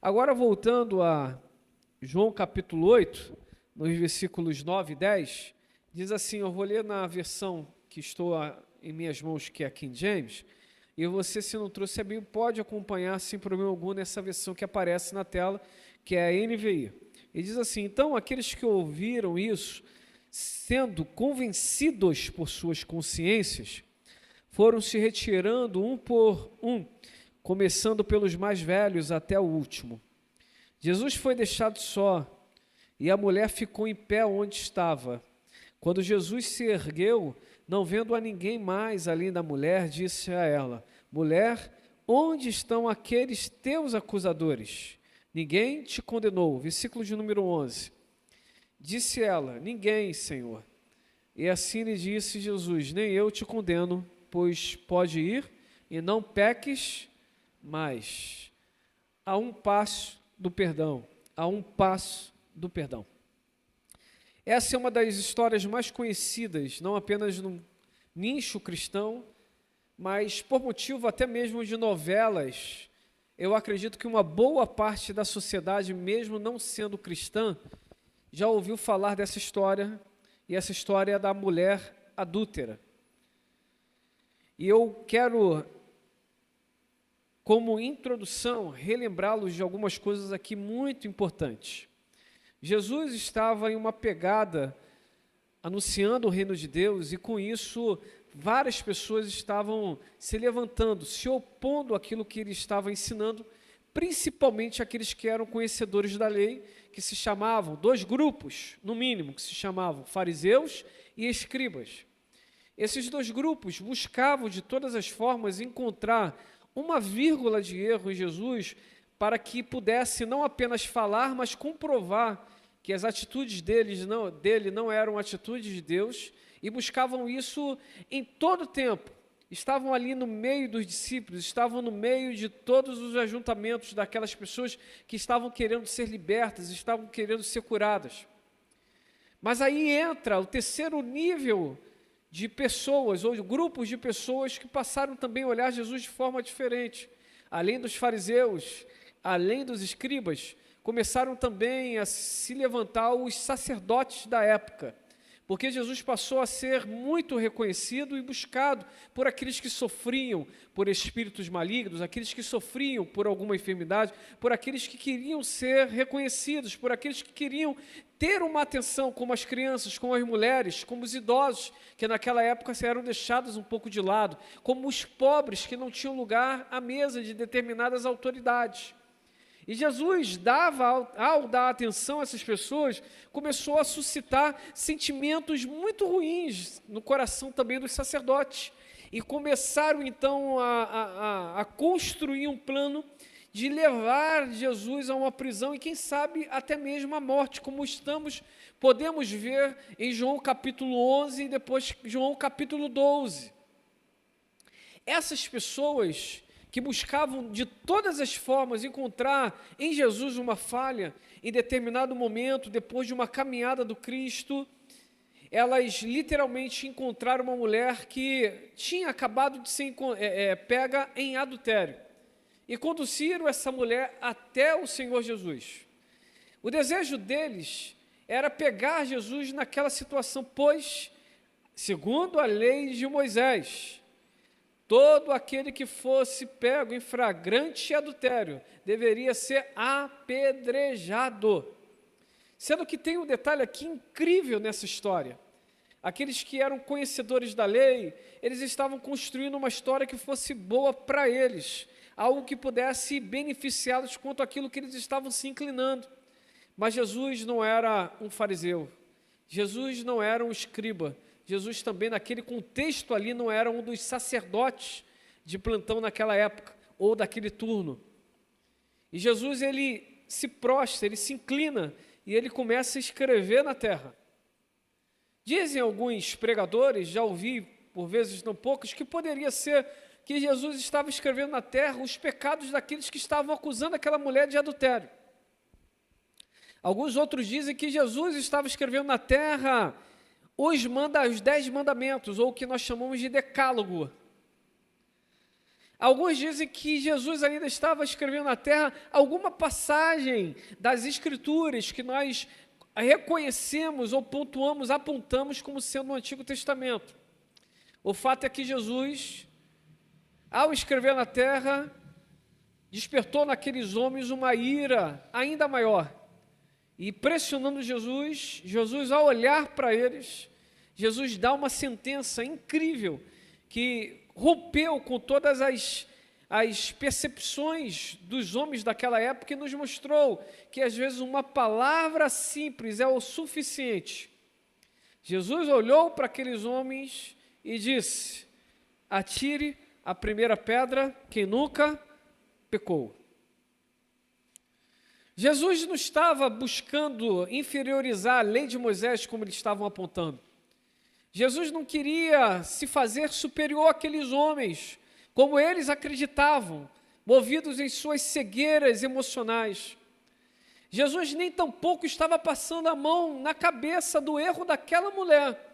Agora, voltando a João capítulo 8, nos versículos 9 e 10, diz assim, eu vou ler na versão que estou em minhas mãos, que é a King James, e você, se não trouxe a Bíblia, pode acompanhar sem problema algum nessa versão que aparece na tela, que é a NVI. E diz assim, então aqueles que ouviram isso, sendo convencidos por suas consciências, foram se retirando um por um, começando pelos mais velhos até o último. Jesus foi deixado só, e a mulher ficou em pé onde estava. Quando Jesus se ergueu, não vendo a ninguém mais além da mulher, disse a ela, mulher, onde estão aqueles teus acusadores? Ninguém te condenou. Versículo de número 11. Disse ela, ninguém, Senhor. E assim lhe disse Jesus, nem eu te condeno, pois pode ir e não peques mais. A um passo do perdão, a um passo do perdão. Essa é uma das histórias mais conhecidas, não apenas no nicho cristão, mas por motivo até mesmo de novelas. Eu acredito que uma boa parte da sociedade, mesmo não sendo cristã, já ouviu falar dessa história, e essa história é da mulher adúltera. E eu quero, como introdução, relembrá-los de algumas coisas aqui muito importantes. Jesus estava em uma pegada anunciando o reino de Deus, e com isso várias pessoas estavam se levantando, se opondo àquilo que ele estava ensinando, principalmente aqueles que eram conhecedores da lei, que se chamavam, dois grupos, no mínimo, que se chamavam fariseus e escribas. Esses dois grupos buscavam de todas as formas encontrar uma vírgula de erro em Jesus para que pudesse não apenas falar, mas comprovar que as atitudes dele não eram atitudes de Deus, e buscavam isso em todo o tempo. Estavam ali no meio dos discípulos, estavam no meio de todos os ajuntamentos daquelas pessoas que estavam querendo ser libertas, estavam querendo ser curadas. Mas aí entra o terceiro nível de pessoas, ou de grupos de pessoas que passaram também a olhar Jesus de forma diferente. Além dos fariseus, além dos escribas, começaram também a se levantar os sacerdotes da época, porque Jesus passou a ser muito reconhecido e buscado por aqueles que sofriam por espíritos malignos, aqueles que sofriam por alguma enfermidade, por aqueles que queriam ser reconhecidos, por aqueles que queriam ter uma atenção, como as crianças, como as mulheres, como os idosos, que naquela época eram deixados um pouco de lado, como os pobres que não tinham lugar à mesa de determinadas autoridades. E Jesus ao dar atenção a essas pessoas, começou a suscitar sentimentos muito ruins no coração também dos sacerdotes. E começaram então a construir um plano de levar Jesus a uma prisão e quem sabe até mesmo a morte, como podemos ver em João capítulo 11 e depois João capítulo 12. Essas pessoas que buscavam de todas as formas encontrar em Jesus uma falha, em determinado momento, depois de uma caminhada do Cristo, elas literalmente encontraram uma mulher que tinha acabado de ser pega em adultério, e conduziram essa mulher até o Senhor Jesus. O desejo deles era pegar Jesus naquela situação, pois, segundo a lei de Moisés, todo aquele que fosse pego em flagrante adultério deveria ser apedrejado. Sendo que tem um detalhe aqui incrível nessa história. Aqueles que eram conhecedores da lei, eles estavam construindo uma história que fosse boa para eles, algo que pudesse beneficiá-los quanto àquilo que eles estavam se inclinando. Mas Jesus não era um fariseu, Jesus não era um escriba, Jesus também naquele contexto ali não era um dos sacerdotes de plantão naquela época, ou daquele turno. E Jesus, ele se prostra, ele se inclina, e ele começa a escrever na terra. Dizem alguns pregadores, já ouvi por vezes não poucos, que poderia ser que Jesus estava escrevendo na terra os pecados daqueles que estavam acusando aquela mulher de adultério. Alguns outros dizem que Jesus estava escrevendo na terra os 10 mandamentos, ou o que nós chamamos de decálogo. Alguns dizem que Jesus ainda estava escrevendo na terra alguma passagem das Escrituras que nós reconhecemos ou pontuamos, apontamos como sendo no Antigo Testamento. O fato é que Jesus, ao escrever na terra, despertou naqueles homens uma ira ainda maior. E pressionando Jesus, ao olhar para eles, Jesus dá uma sentença incrível que rompeu com todas as percepções dos homens daquela época e nos mostrou que às vezes uma palavra simples é o suficiente. Jesus olhou para aqueles homens e disse: atire a primeira pedra quem nunca pecou. Jesus não estava buscando inferiorizar a lei de Moisés como eles estavam apontando. Jesus não queria se fazer superior àqueles homens, como eles acreditavam, movidos em suas cegueiras emocionais. Jesus nem tampouco estava passando a mão na cabeça do erro daquela mulher.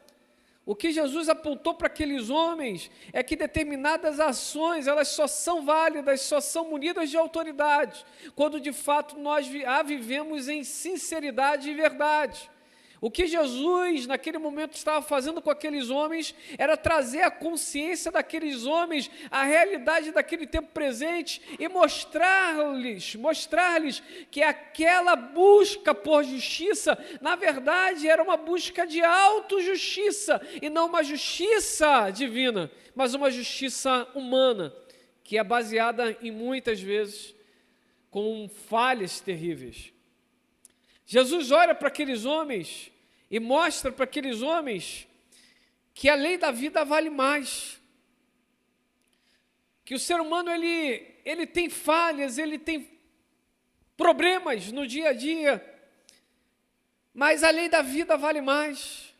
O que Jesus apontou para aqueles homens é que determinadas ações, elas só são válidas, só são munidas de autoridade, quando de fato nós a vivemos em sinceridade e verdade. O que Jesus, naquele momento, estava fazendo com aqueles homens era trazer a consciência daqueles homens, a realidade daquele tempo presente e mostrar-lhes que aquela busca por justiça, na verdade, era uma busca de autojustiça e não uma justiça divina, mas uma justiça humana, que é baseada em muitas vezes com falhas terríveis. Jesus olha para aqueles homens e mostra para aqueles homens que a lei da vida vale mais. Que o ser humano, ele tem falhas, ele tem problemas no dia a dia, mas a lei da vida vale mais.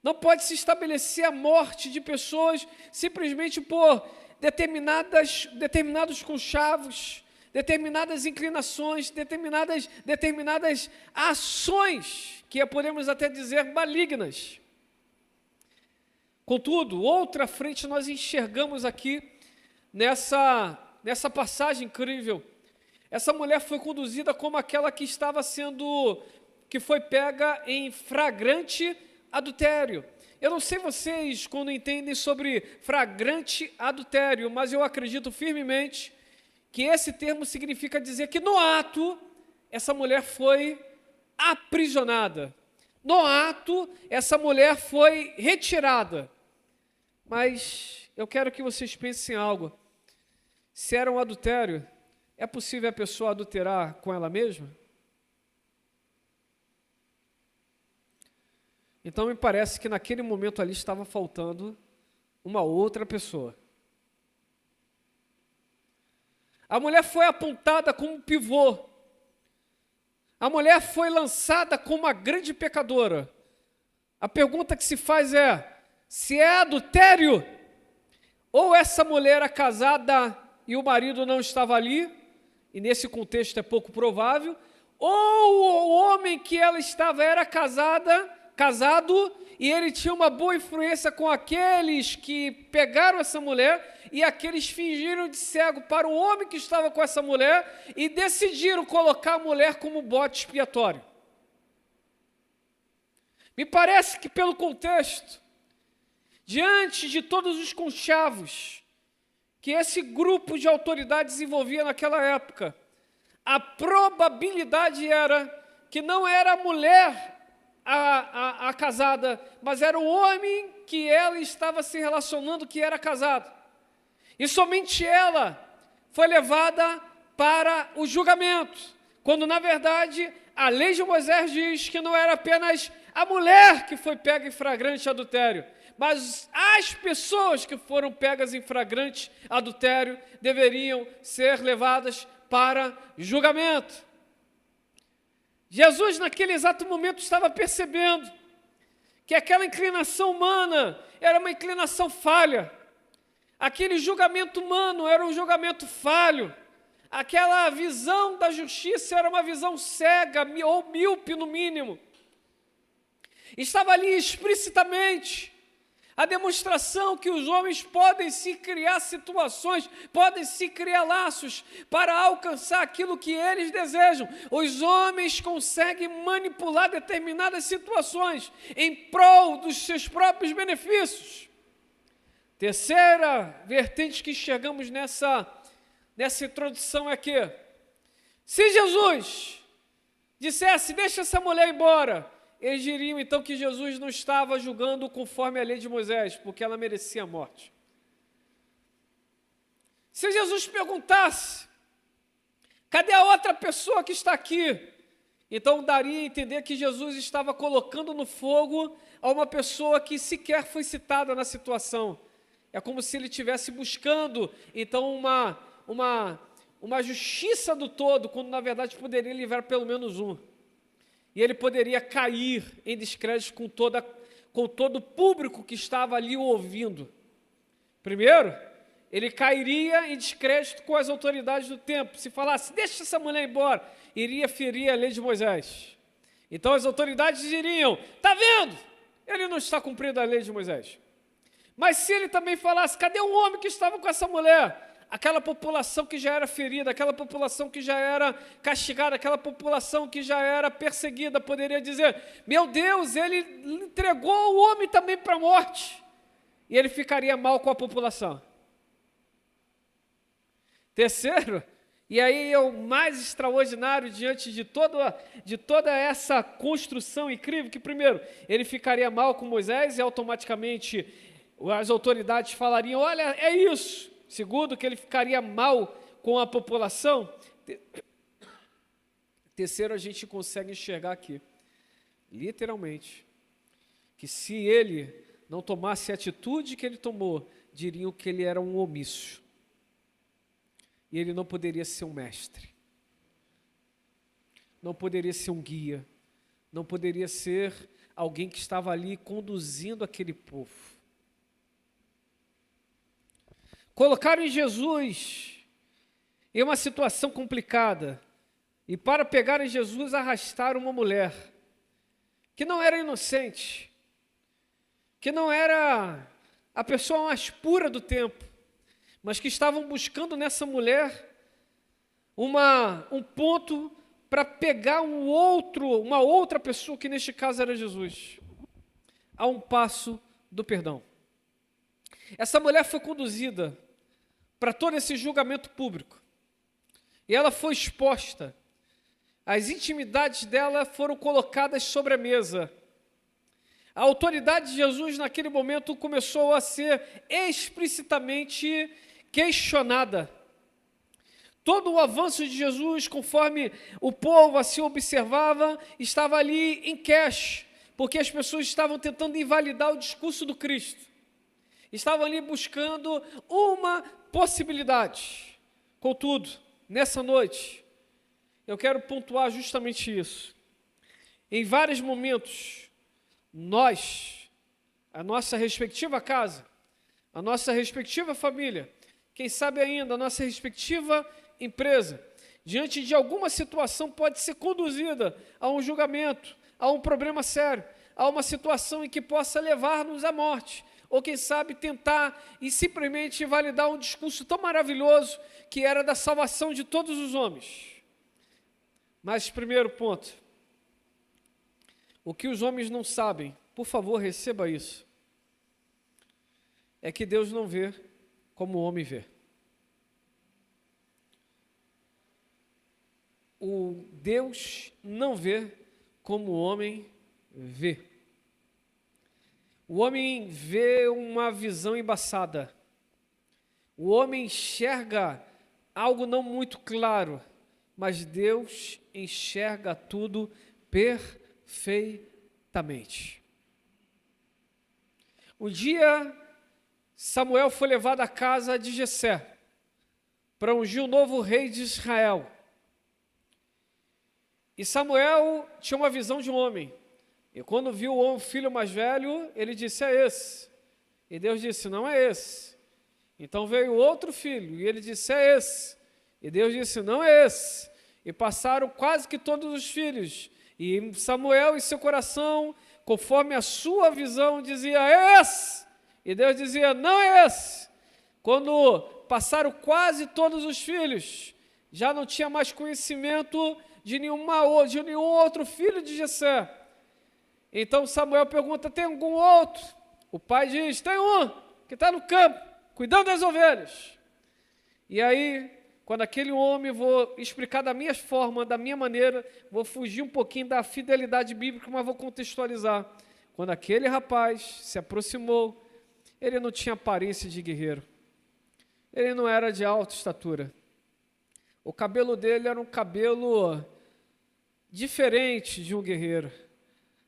Não pode se estabelecer a morte de pessoas simplesmente por determinados conchavos, determinadas inclinações, determinadas ações, que podemos até dizer malignas. Contudo, outra frente nós enxergamos aqui nessa passagem incrível. Essa mulher foi conduzida como aquela que foi pega em flagrante adultério. Eu não sei vocês quando entendem sobre flagrante adultério, mas eu acredito firmemente que esse termo significa dizer que no ato, essa mulher foi aprisionada. No ato, essa mulher foi retirada. Mas eu quero que vocês pensem em algo. Se era um adultério, é possível a pessoa adulterar com ela mesma? Então me parece que naquele momento ali estava faltando uma outra pessoa. A mulher foi apontada como um pivô. A mulher foi lançada como uma grande pecadora. A pergunta que se faz é: se é adultério, ou essa mulher era casada e o marido não estava ali, e nesse contexto é pouco provável, ou o homem que ela estava era casado, e ele tinha uma boa influência com aqueles que pegaram essa mulher, e aqueles fingiram de cego para o homem que estava com essa mulher, e decidiram colocar a mulher como bode expiatório. Me parece que pelo contexto, diante de todos os conchavos que esse grupo de autoridades desenvolvia naquela época, a probabilidade era que não era a mulher a casada, mas era o homem que ela estava se relacionando que era casado. E somente ela foi levada para o julgamento, quando na verdade a lei de Moisés diz que não era apenas a mulher que foi pega em flagrante adultério, mas as pessoas que foram pegas em flagrante adultério deveriam ser levadas para julgamento. Jesus, naquele exato momento, estava percebendo que aquela inclinação humana era uma inclinação falha. Aquele julgamento humano era um julgamento falho. Aquela visão da justiça era uma visão cega ou míope, no mínimo. Estava ali explicitamente A demonstração que os homens podem se criar situações, podem se criar laços para alcançar aquilo que eles desejam. Os homens conseguem manipular determinadas situações em prol dos seus próprios benefícios. Terceira vertente que chegamos nessa introdução é que, se Jesus dissesse, deixa essa mulher embora, eles diriam então que Jesus não estava julgando conforme a lei de Moisés, porque ela merecia a morte. Se Jesus perguntasse, cadê a outra pessoa que está aqui? Então daria a entender que Jesus estava colocando no fogo a uma pessoa que sequer foi citada na situação. É como se ele estivesse buscando, então, uma justiça do todo, quando na verdade poderia livrar pelo menos um. E ele poderia cair em descrédito com todo o público que estava ali o ouvindo. Primeiro, ele cairia em descrédito com as autoridades do tempo. Se falasse, deixa essa mulher embora, iria ferir a lei de Moisés. Então as autoridades diriam, está vendo? Ele não está cumprindo a lei de Moisés. Mas se ele também falasse, cadê o homem que estava com essa mulher? Aquela população que já era ferida, aquela população que já era castigada, aquela população que já era perseguida, poderia dizer, meu Deus, ele entregou o homem também para a morte. E ele ficaria mal com a população. Terceiro, e aí é o mais extraordinário diante de toda essa construção incrível, que primeiro, ele ficaria mal com Moisés e automaticamente as autoridades falariam, olha, é isso. Segundo, que ele ficaria mal com a população. Terceiro, a gente consegue enxergar aqui, literalmente, que se ele não tomasse a atitude que ele tomou, diriam que ele era um omisso. E ele não poderia ser um mestre. Não poderia ser um guia. Não poderia ser alguém que estava ali conduzindo aquele povo. Colocaram Jesus em uma situação complicada e para pegar em Jesus arrastaram uma mulher que não era inocente, que não era a pessoa mais pura do tempo, mas que estavam buscando nessa mulher um ponto para pegar uma outra pessoa, que neste caso era Jesus, a um passo do perdão. Essa mulher foi conduzida para todo esse julgamento público. E ela foi exposta. As intimidades dela foram colocadas sobre a mesa. A autoridade de Jesus, naquele momento, começou a ser explicitamente questionada. Todo o avanço de Jesus, conforme o povo assim observava, estava ali em queixa, porque as pessoas estavam tentando invalidar o discurso do Cristo. Estavam ali buscando uma possibilidade. Contudo, nessa noite, eu quero pontuar justamente isso. Em vários momentos, nós, a nossa respectiva casa, a nossa respectiva família, quem sabe ainda a nossa respectiva empresa, diante de alguma situação pode ser conduzida a um julgamento, a um problema sério, a uma situação em que possa levar-nos à morte, ou quem sabe tentar e simplesmente validar um discurso tão maravilhoso que era da salvação de todos os homens. Mas, primeiro ponto, o que os homens não sabem, por favor, receba isso, é que Deus não vê como o homem vê. O Deus não vê como o homem vê. O homem vê uma visão embaçada. O homem enxerga algo não muito claro, mas Deus enxerga tudo perfeitamente. Um dia, Samuel foi levado à casa de Jessé para ungir o novo rei de Israel. E Samuel tinha uma visão de um homem. E quando viu o filho mais velho, ele disse, é esse. E Deus disse, não é esse. Então veio outro filho, e ele disse, é esse. E Deus disse, não é esse. E passaram quase que todos os filhos. E Samuel, em seu coração, conforme a sua visão, dizia, é esse. E Deus dizia, não é esse. Quando passaram quase todos os filhos, já não tinha mais conhecimento de nenhum outro filho de Jessé. Então Samuel pergunta, tem algum outro? O pai diz, tem um, que está no campo, cuidando das ovelhas. E aí, quando aquele homem, vou explicar da minha forma, da minha maneira, vou fugir um pouquinho da fidelidade bíblica, mas vou contextualizar. Quando aquele rapaz se aproximou, ele não tinha aparência de guerreiro. Ele não era de alta estatura. O cabelo dele era um cabelo diferente de um guerreiro.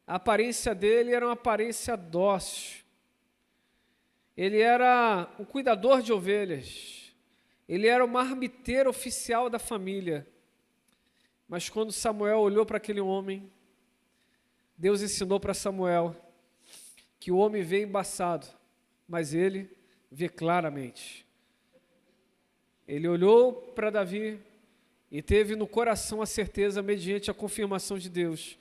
A aparência dele era uma aparência dócil. Ele era um cuidador de ovelhas. Ele era o marmiteiro oficial da família. Mas quando Samuel olhou para aquele homem, Deus ensinou para Samuel que o homem vê embaçado, mas ele vê claramente. Ele olhou para Davi e teve no coração a certeza, mediante a confirmação de Deus,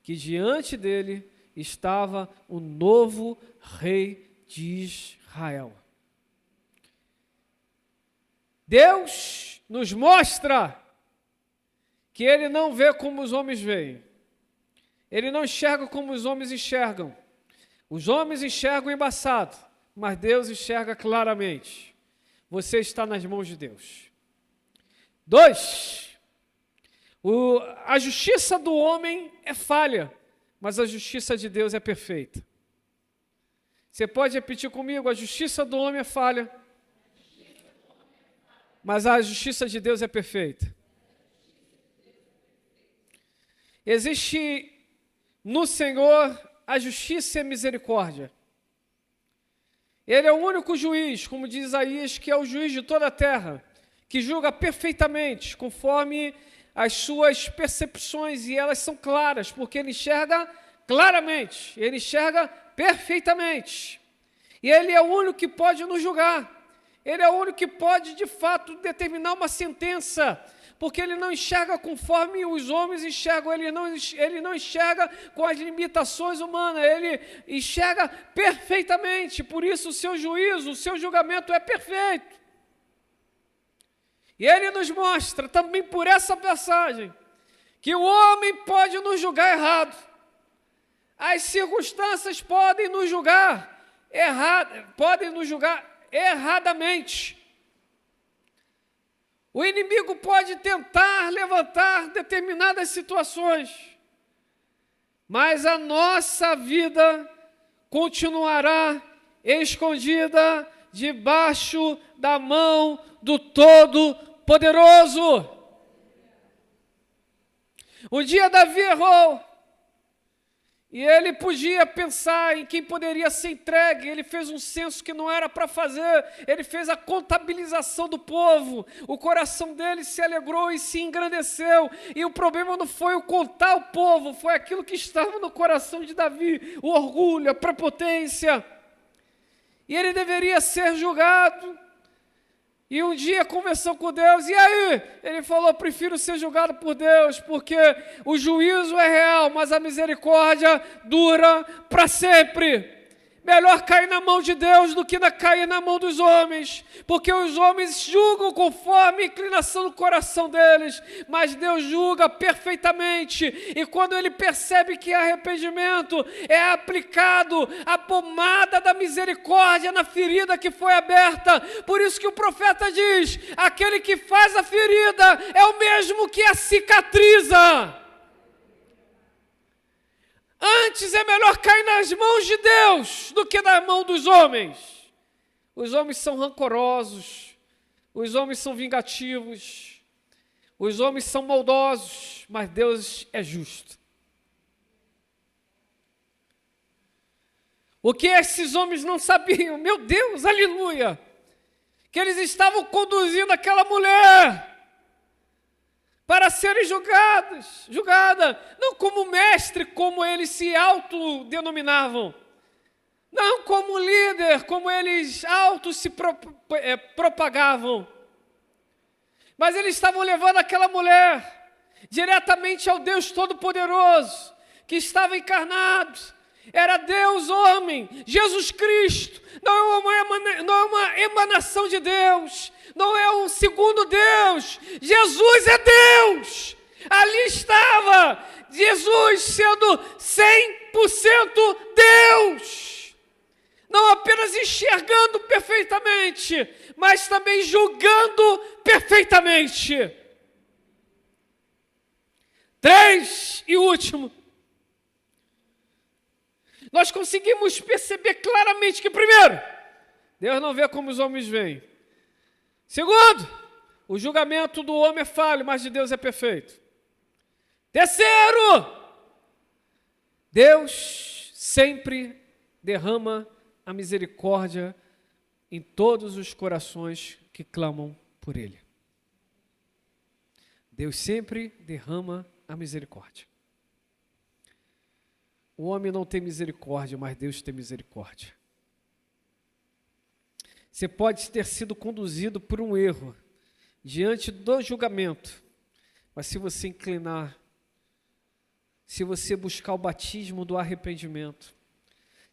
que diante dele estava o novo rei de Israel. Deus nos mostra que Ele não vê como os homens veem. Ele não enxerga como os homens enxergam. Os homens enxergam embaçado, mas Deus enxerga claramente. Você está nas mãos de Deus. 2. A justiça do homem é falha, mas a justiça de Deus é perfeita. Você pode repetir comigo? A justiça do homem é falha, mas a justiça de Deus é perfeita. Existe no Senhor a justiça e a misericórdia. Ele é o único juiz, como diz Isaías, que é o juiz de toda a terra, que julga perfeitamente, conforme as suas percepções, e elas são claras, porque ele enxerga claramente, ele enxerga perfeitamente. E ele é o único que pode nos julgar. Ele é o único que pode, de fato, determinar uma sentença, porque ele não enxerga conforme os homens enxergam, ele não enxerga com as limitações humanas, ele enxerga perfeitamente, por isso o seu juízo, o seu julgamento é perfeito. E ele nos mostra, também por essa passagem, que o homem pode nos julgar errado, as circunstâncias podem nos julgar erradamente. O inimigo pode tentar levantar determinadas situações, mas a nossa vida continuará escondida debaixo da mão do Todo-Poderoso. Um dia Davi errou, e ele podia pensar em quem poderia ser entregue. Ele fez um censo que não era para fazer, ele fez a contabilização do povo, o coração dele se alegrou e se engrandeceu, e o problema não foi o contar o povo, foi aquilo que estava no coração de Davi, o orgulho, a prepotência, e ele deveria ser julgado. E um dia conversou com Deus, e aí? Ele falou, prefiro ser julgado por Deus, porque o juízo é real, mas a misericórdia dura para sempre. Melhor cair na mão de Deus do que cair na mão dos homens, porque os homens julgam conforme a inclinação do coração deles, mas Deus julga perfeitamente, e quando Ele percebe que arrependimento é aplicado a pomada da misericórdia na ferida que foi aberta. Por isso que o profeta diz, aquele que faz a ferida é o mesmo que a cicatriza. Antes é melhor cair nas mãos de Deus do que na mão dos homens. Os homens são rancorosos, os homens são vingativos, os homens são maldosos, mas Deus é justo. O que esses homens não sabiam, meu Deus, aleluia, que eles estavam conduzindo aquela mulher para serem julgada, não como mestre, como eles se autodenominavam, não como líder, como eles se propagavam, mas eles estavam levando aquela mulher diretamente ao Deus Todo-Poderoso, que estava encarnado, Era Deus homem, Jesus Cristo, não é uma emanação de Deus, não é um segundo Deus, Jesus é Deus. Ali estava Jesus sendo 100% Deus, não apenas enxergando perfeitamente, mas também julgando perfeitamente. 3, e último, nós conseguimos perceber claramente que, primeiro, Deus não vê como os homens veem. Segundo, o julgamento do homem é falho, mas de Deus é perfeito. Terceiro, Deus sempre derrama a misericórdia em todos os corações que clamam por Ele. Deus sempre derrama a misericórdia. O homem não tem misericórdia, mas Deus tem misericórdia. Você pode ter sido conduzido por um erro diante do julgamento, mas se você inclinar, se você buscar o batismo do arrependimento,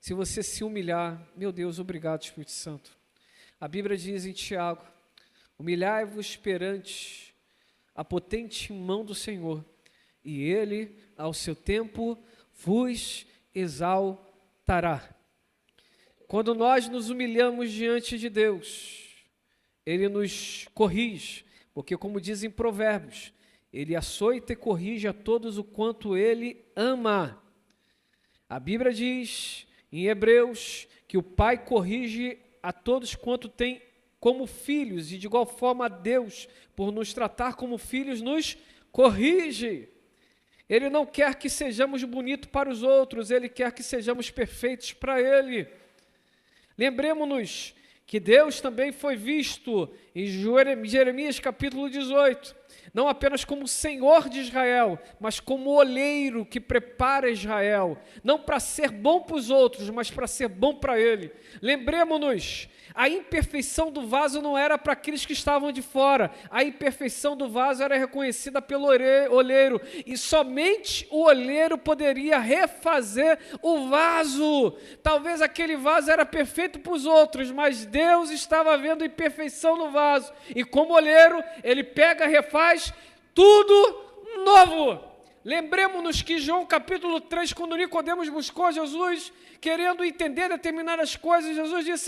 se você se humilhar, meu Deus, obrigado, Espírito Santo. A Bíblia diz em Tiago: humilhai-vos perante a potente mão do Senhor, e Ele, ao seu tempo, vos exaltará. Quando nós nos humilhamos diante de Deus, Ele nos corrige, porque como diz em Provérbios, Ele açoita e corrige a todos o quanto Ele ama. A Bíblia diz em Hebreus que o Pai corrige a todos quanto tem como filhos, e de igual forma Deus, por nos tratar como filhos, nos corrige. Ele não quer que sejamos bonitos para os outros, Ele quer que sejamos perfeitos para Ele. Lembremos-nos que Deus também foi visto em Jeremias capítulo 18, não apenas como Senhor de Israel, mas como olheiro que prepara Israel, não para ser bom para os outros, mas para ser bom para Ele. Lembremos-nos, a imperfeição do vaso não era para aqueles que estavam de fora, a imperfeição do vaso era reconhecida pelo olheiro, e somente o olheiro poderia refazer o vaso. Talvez aquele vaso era perfeito para os outros, mas Deus estava vendo a imperfeição no vaso, e como olheiro, Ele pega e refaz tudo novo. Lembremos-nos que João capítulo 3, quando Nicodemos buscou Jesus, querendo entender determinadas coisas, Jesus disse: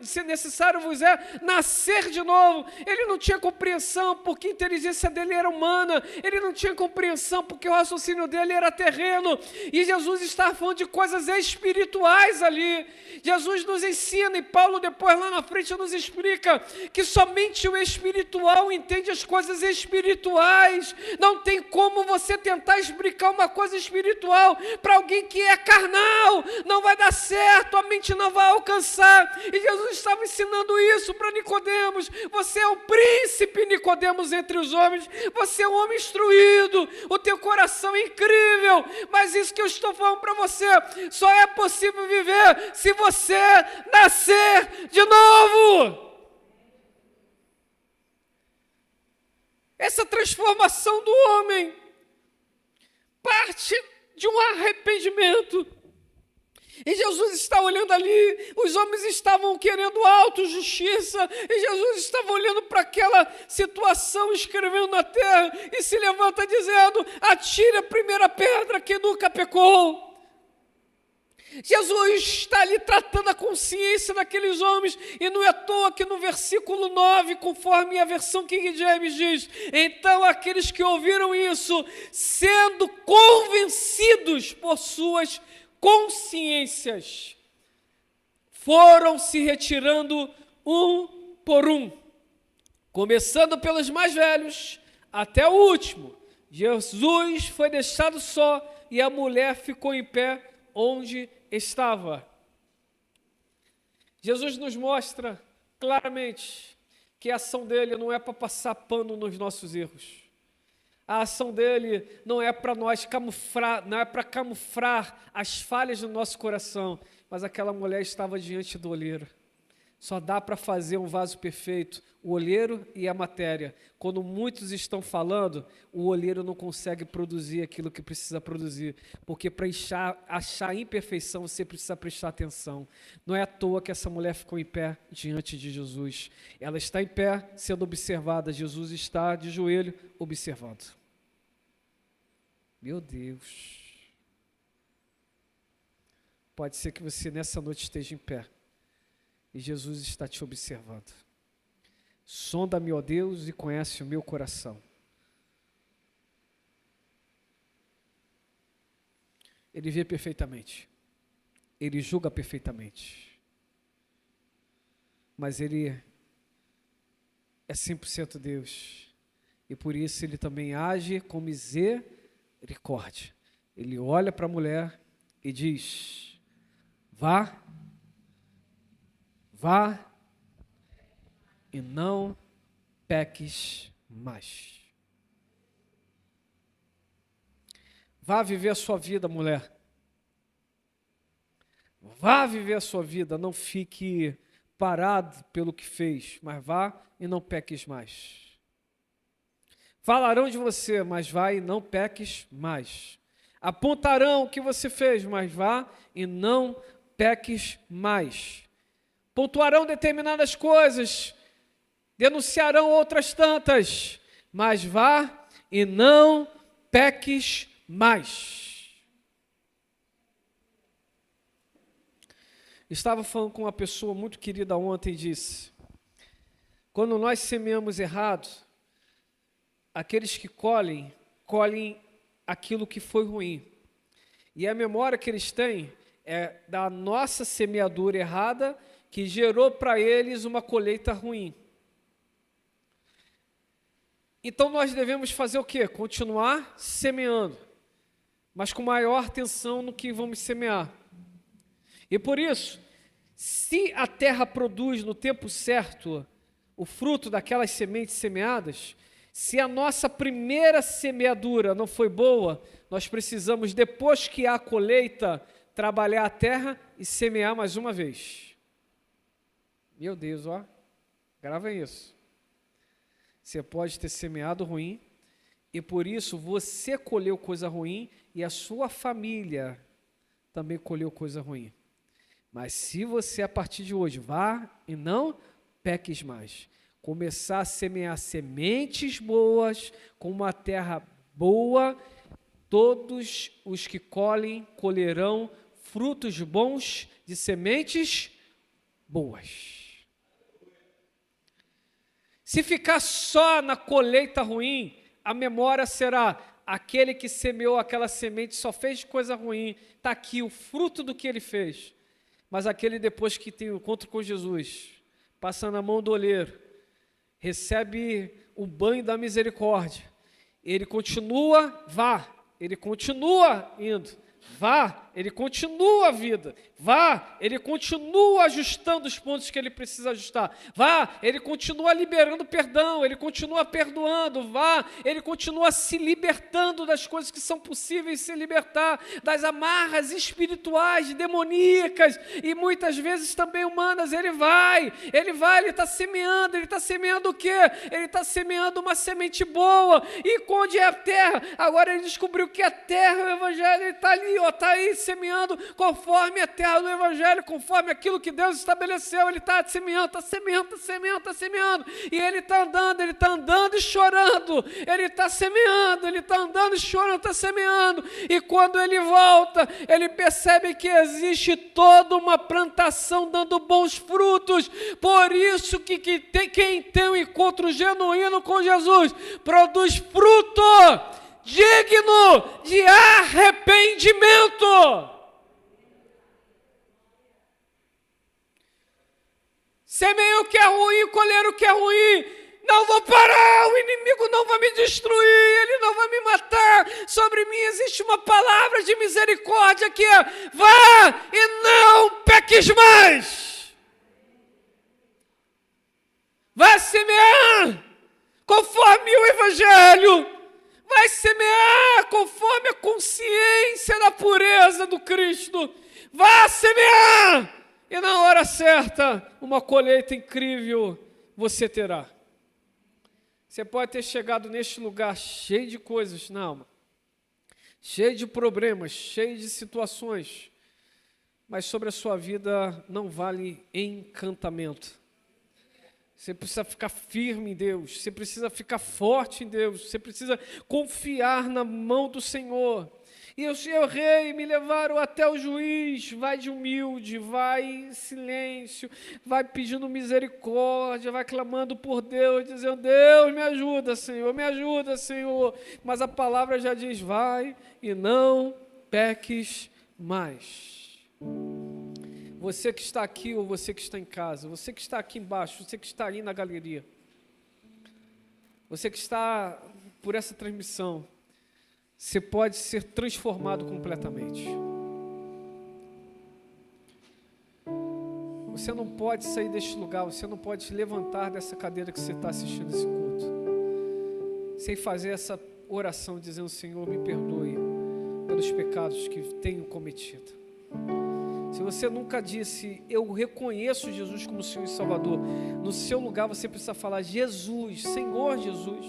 se necessário vos é nascer de novo. Ele não tinha compreensão porque a inteligência dele era humana, ele não tinha compreensão porque o raciocínio dele era terreno, e Jesus estava falando de coisas espirituais ali. Jesus nos ensina, e Paulo depois lá na frente nos explica, que somente o espiritual entende as coisas espirituais. Não tem como você tentar explicar uma coisa espiritual para alguém que é carnal, não vai dar certo, a mente não vai alcançar. E Jesus estava ensinando isso para Nicodemos. Você é o príncipe, Nicodemos, entre os homens, você é um homem instruído, o teu coração é incrível, mas isso que eu estou falando para você, só é possível viver se você nascer de novo. Essa transformação do homem parte de um arrependimento. E Jesus está olhando ali, os homens estavam querendo autojustiça, e Jesus estava olhando para aquela situação, escrevendo na terra, e se levanta dizendo: atire a primeira pedra que nunca pecou. Jesus está ali tratando a consciência daqueles homens, e não é à toa que no versículo 9, conforme a versão King James diz: então aqueles que ouviram isso, sendo convencidos por suas consciências, foram se retirando um por um, começando pelos mais velhos até o último. Jesus foi deixado só, e a mulher ficou em pé onde estava. Jesus nos mostra claramente que a ação dele não é para passar pano nos nossos erros. A ação dele não é para nós camuflar, não é para camuflar as falhas do nosso coração, mas aquela mulher estava diante do olheiro. Só dá para fazer um vaso perfeito o olheiro e a matéria. Quando muitos estão falando, o olheiro não consegue produzir aquilo que precisa produzir, porque para achar imperfeição você precisa prestar atenção. Não é à toa que essa mulher ficou em pé diante de Jesus. Ela está em pé sendo observada, Jesus está de joelho observando. Meu Deus. Pode ser que você nessa noite esteja em pé e Jesus está te observando. Sonda-me, ó Deus, e conhece o meu coração. Ele vê perfeitamente. Ele julga perfeitamente. Mas Ele é 100% Deus. E por isso Ele também age com misericórdia. Ele olha para a mulher e diz: vá e não peques mais. Vá viver a sua vida, mulher. Vá viver a sua vida, não fique parado pelo que fez, mas vá e não peques mais. Falarão de você, mas vá e não peques mais. Apontarão o que você fez, mas vá e não peques mais. Pontuarão determinadas coisas, denunciarão outras tantas, mas vá e não peques mais. Estava falando com uma pessoa muito querida ontem e disse: quando nós semeamos errado, aqueles que colhem aquilo que foi ruim. E a memória que eles têm é da nossa semeadura errada, que gerou para eles uma colheita ruim. Então nós devemos fazer o quê? Continuar semeando, mas com maior atenção no que vamos semear. E por isso, se a terra produz no tempo certo o fruto daquelas sementes semeadas, se a nossa primeira semeadura não foi boa, nós precisamos, depois que há a colheita, trabalhar a terra e semear mais uma vez. Meu Deus, ó, gravem isso. Você pode ter semeado ruim e por isso você colheu coisa ruim e a sua família também colheu coisa ruim. Mas se você a partir de hoje vá e não peques mais, começar a semear sementes boas com uma terra boa, todos os que colherão frutos bons de sementes boas. Se ficar só na colheita ruim, a memória será: aquele que semeou aquela semente só fez coisa ruim, está aqui o fruto do que ele fez. Mas aquele depois que tem o encontro com Jesus, passa na mão do olheiro, recebe o banho da misericórdia, ele continua, ele continua indo, ele continua a vida, ele continua ajustando os pontos que ele precisa ajustar, ele continua liberando perdão, ele continua perdoando, ele continua se libertando das coisas que são possíveis se libertar, das amarras espirituais, demoníacas e muitas vezes também humanas. Ele está semeando o quê? Ele está semeando uma semente boa. E onde é a terra? Agora ele descobriu que a terra, o evangelho, ele está ali, está aí semeando conforme a terra do evangelho, conforme aquilo que Deus estabeleceu. Ele está semeando, e ele está andando e chorando, ele está semeando, ele está andando e chorando, está semeando, e quando ele volta, ele percebe que existe toda uma plantação dando bons frutos. Por isso que quem tem um encontro genuíno com Jesus, produz fruto digno de arrependimento. Semeei o que é ruim, colher o que é ruim. Não vou parar, o inimigo não vai me destruir, ele não vai me matar. Sobre mim existe uma palavra de misericórdia que é: vá e não peques mais. Vai semear conforme o evangelho. Vai semear conforme a consciência da pureza do Cristo. Vá semear E na hora certa, uma colheita incrível você terá. Você pode ter chegado neste lugar cheio de coisas na alma, cheio de problemas, cheio de situações, mas sobre a sua vida não vale encantamento. Você precisa ficar firme em Deus, você precisa ficar forte em Deus, você precisa confiar na mão do Senhor. E eu errei, me levaram até o juiz, vai de humilde, vai em silêncio, vai pedindo misericórdia, vai clamando por Deus, dizendo, Deus, me ajuda, Senhor. Mas a palavra já diz, vai e não peques mais. Você que está aqui ou você que está em casa, você que está aqui embaixo, você que está aí na galeria, você que está por essa transmissão, você pode ser transformado completamente. Você não pode sair deste lugar, você não pode se levantar dessa cadeira que você está assistindo esse culto, sem fazer essa oração dizendo, Senhor, me perdoe pelos pecados que tenho cometido. Se você nunca disse, eu reconheço Jesus como Senhor e Salvador, no seu lugar você precisa falar, Jesus, Senhor Jesus.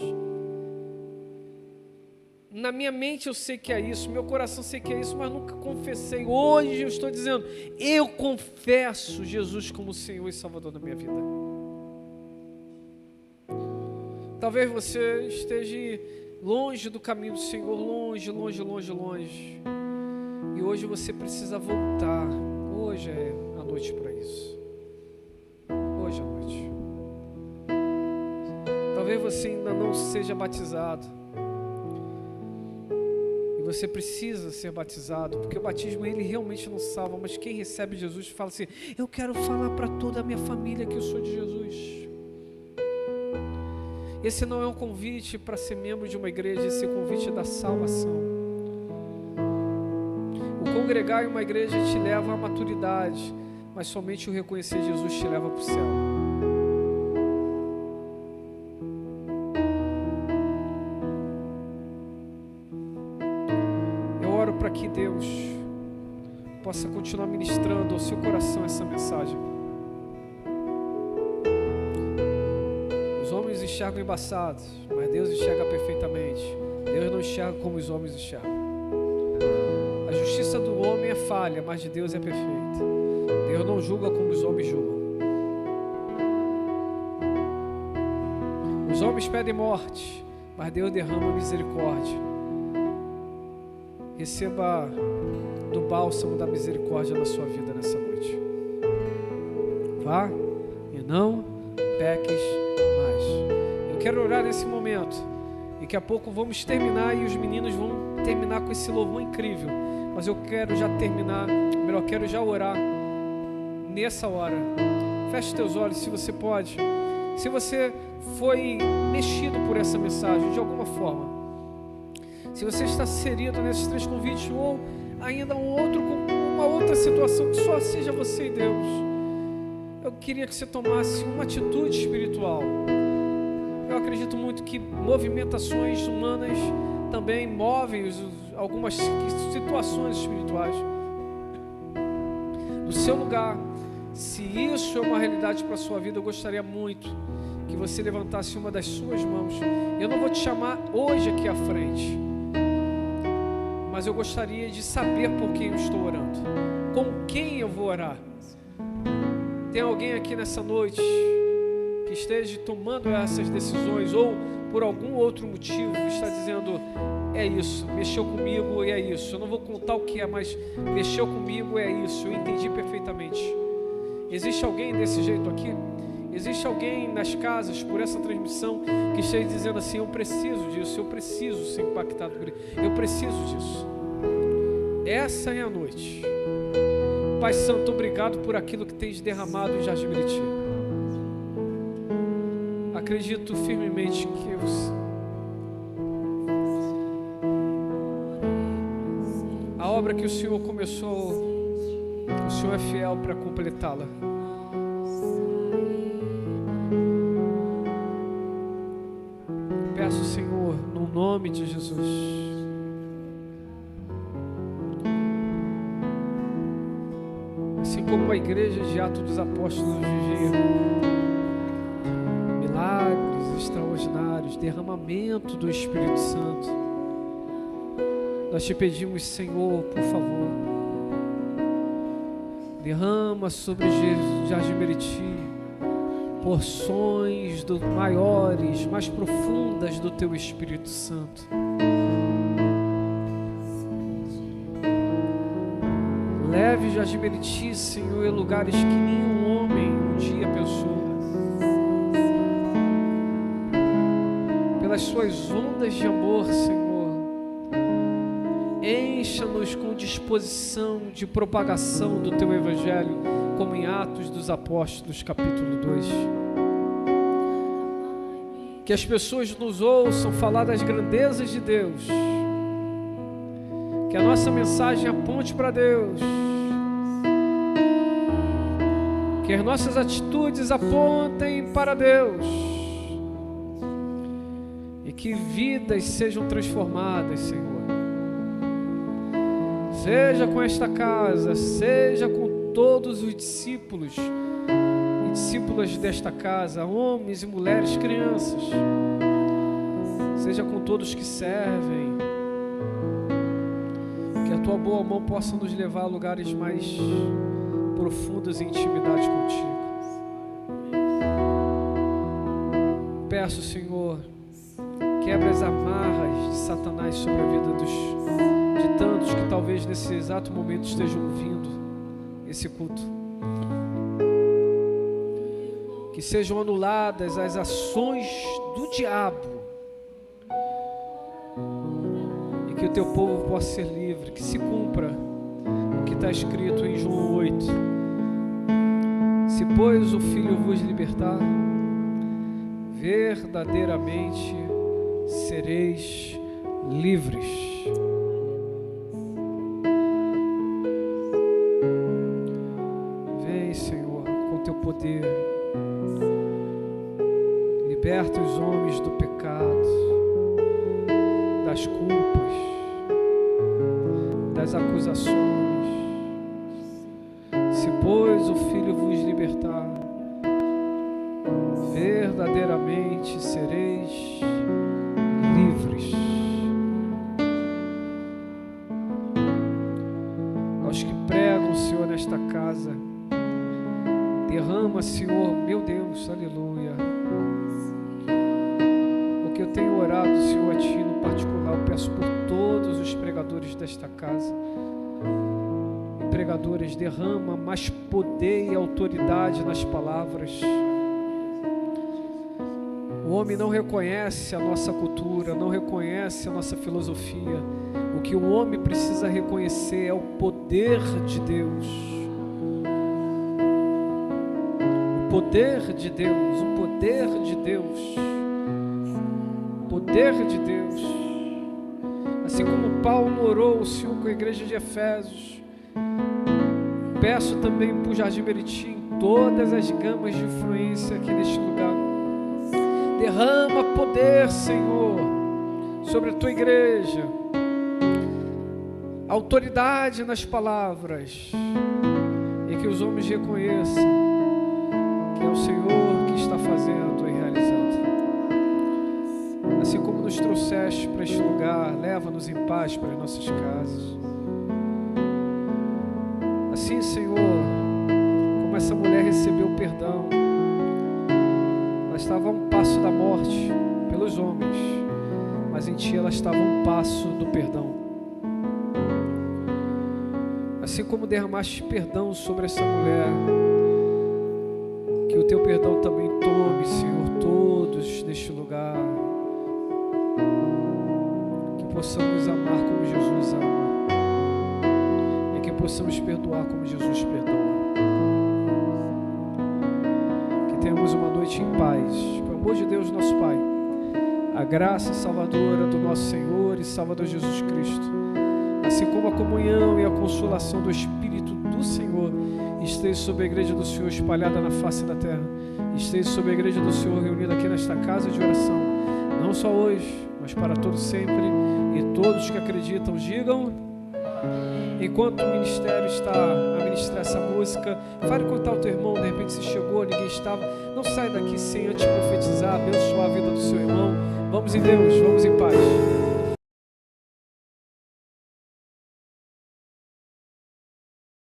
Na minha mente eu sei que é isso, meu coração sei que é isso, mas nunca confessei. Hoje eu estou dizendo, eu confesso Jesus como Senhor e Salvador da minha vida. Talvez você esteja longe do caminho do Senhor, longe. E hoje você precisa voltar. Hoje é a noite para isso. Hoje é a noite. Talvez você ainda não seja batizado. Você precisa ser batizado, porque o batismo ele realmente não salva, mas quem recebe Jesus fala assim, eu quero falar para toda a minha família que eu sou de Jesus. Esse não é um convite para ser membro de uma igreja, esse é um convite da salvação. O congregar em uma igreja te leva à maturidade, mas somente o reconhecer Jesus te leva para o céu. Para que Deus possa continuar ministrando ao seu coração essa mensagem. Os homens enxergam embaçados, mas Deus enxerga perfeitamente. Deus não enxerga como os homens enxergam. A justiça do homem é falha, mas de Deus é perfeita. Deus não julga como os homens julgam. Os homens pedem morte, mas Deus derrama misericórdia. Receba do bálsamo da misericórdia na sua vida nessa noite. Vá e não peques mais. Eu quero orar nesse momento. E daqui a pouco vamos terminar e os meninos vão terminar com esse louvor incrível. Mas eu quero já terminar, melhor, quero já orar nessa hora. Feche teus olhos se você pode. Se você foi mexido por essa mensagem de alguma forma. Se você está inserido nesses 3 convites ou ainda uma outra situação que só seja você e Deus, eu queria que você tomasse uma atitude espiritual. Eu acredito muito que movimentações humanas também movem algumas situações espirituais. No seu lugar, se isso é uma realidade para a sua vida, eu gostaria muito que você levantasse uma das suas mãos. Eu não vou te chamar hoje aqui à frente, mas eu gostaria de saber por quem eu estou orando, com quem eu vou orar. Tem alguém aqui nessa noite que esteja tomando essas decisões ou por algum outro motivo está dizendo, é isso, mexeu comigo e é isso, eu não vou contar o que é, mas mexeu comigo, é isso, eu entendi perfeitamente. Existe alguém desse jeito aqui? Existe alguém nas casas, por essa transmissão, que esteja dizendo assim, eu preciso disso, eu preciso ser impactado por isso, eu preciso disso. Essa é a noite. Pai Santo, obrigado por aquilo que tens derramado em Jardim Meriti. Acredito firmemente que a obra que o Senhor começou, o Senhor é fiel para completá-la. Peço, Senhor, no nome de Jesus, assim como a igreja de Atos dos Apóstolos vivia. Milagres extraordinários, derramamento do Espírito Santo. Nós te pedimos, Senhor, por favor, derrama sobre Jardim Meriti porções maiores, mais profundas do Teu Espírito Santo. Leve Jardim Meriti, Senhor, em lugares que nenhum homem um dia pensou. Pelas suas ondas de amor, Senhor, encha-nos com disposição de propagação do Teu Evangelho, como em Atos dos Apóstolos, capítulo 2. Que as pessoas nos ouçam falar das grandezas de Deus. Que a nossa mensagem aponte para Deus. Que as nossas atitudes apontem para Deus. E que vidas sejam transformadas, Senhor. Seja com esta casa, seja com todos os discípulos e discípulas desta casa, homens e mulheres, crianças. Seja com todos que servem. Que a Tua boa mão possa nos levar a lugares mais profundos em intimidade contigo. Peço, Senhor, quebra as amarras de Satanás sobre a vida de tantos que talvez nesse exato momento estejam ouvindo esse culto. Que sejam anuladas as ações do diabo e que o Teu povo possa ser livre, que se cumpra o que está escrito em João 8. Se, pois, o Filho vos libertar, verdadeiramente sereis livres. Vem, Senhor, com Teu poder. Liberta os homens do pecado, das culpas, das acusações. Se, pois, o Filho vos libertar, verdadeiramente sereis livres. Aos que pregam, Senhor, nesta casa, derrama, Senhor, meu Deus, aleluia. O que eu tenho orado, Senhor, a Ti no particular, eu peço por todos os pregadores desta casa e pregadoras, derrama mais poder e autoridade nas palavras. O homem não reconhece a nossa cultura, não reconhece a nossa filosofia. O que o homem precisa reconhecer é o poder de Deus. O poder de Deus, o poder de Deus. O poder de Deus. Assim como Paulo orou o Senhor com a igreja de Efésios, peço também por Jardim Meriti, em todas as gamas de influência aqui neste lugar. Derrama poder, Senhor, sobre a Tua igreja, autoridade nas palavras, e que os homens reconheçam que é o Senhor que está fazendo e realizando. Assim como nos trouxeste para este lugar, leva-nos em paz para as nossas casas. Assim, Senhor, como essa mulher recebeu perdão, ela estava a um passo da morte pelos homens, mas em Ti ela estava a um passo do perdão. Assim como derramaste perdão sobre essa mulher, que o Teu perdão também tome, Senhor, todos neste lugar, que possamos amar como Jesus ama e que possamos perdoar como Jesus perdoa. Tenhamos uma noite em paz, pelo amor de Deus, nosso Pai, a graça salvadora do nosso Senhor e Salvador Jesus Cristo, assim como a comunhão e a consolação do Espírito do Senhor, esteja sobre a igreja do Senhor espalhada na face da terra, esteja sobre a igreja do Senhor reunida aqui nesta casa de oração, não só hoje, mas para todo sempre, e todos que acreditam digam, enquanto o ministério está a ministrar essa música, fale com o teu irmão, de repente você chegou, ninguém estava. Não sai daqui sem antes profetizar, abençoar a vida do seu irmão. Vamos em Deus, vamos em paz.